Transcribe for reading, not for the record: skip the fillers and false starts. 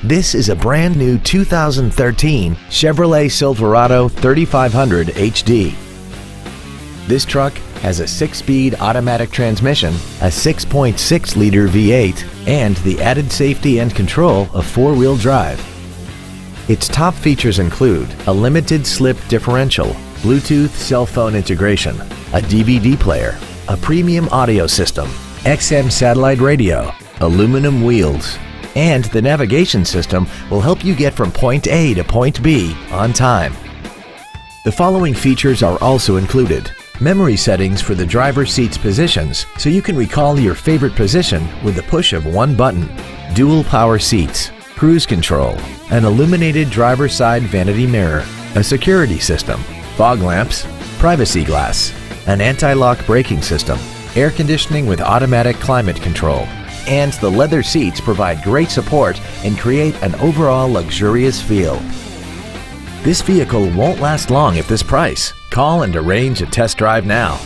This is a brand new 2013 Chevrolet Silverado 3500 HD. This truck has a 6-speed automatic transmission, a 6.6-liter V8, and the added safety and control of 4-wheel drive. Its top features include a limited slip differential, Bluetooth cell phone integration, a DVD player, a premium audio system, XM satellite radio, aluminum wheels, and the navigation system will help you get from point A to point B on time. The following features are also included: memory settings for the driver's seat's positions so you can recall your favorite position with the push of one button, dual power seats, cruise control, an illuminated driver's side vanity mirror, a security system, fog lamps, privacy glass, an anti-lock braking system, air conditioning with automatic climate control, and the leather seats provide great support and create an overall luxurious feel. This vehicle won't last long at this price. Call and arrange a test drive now.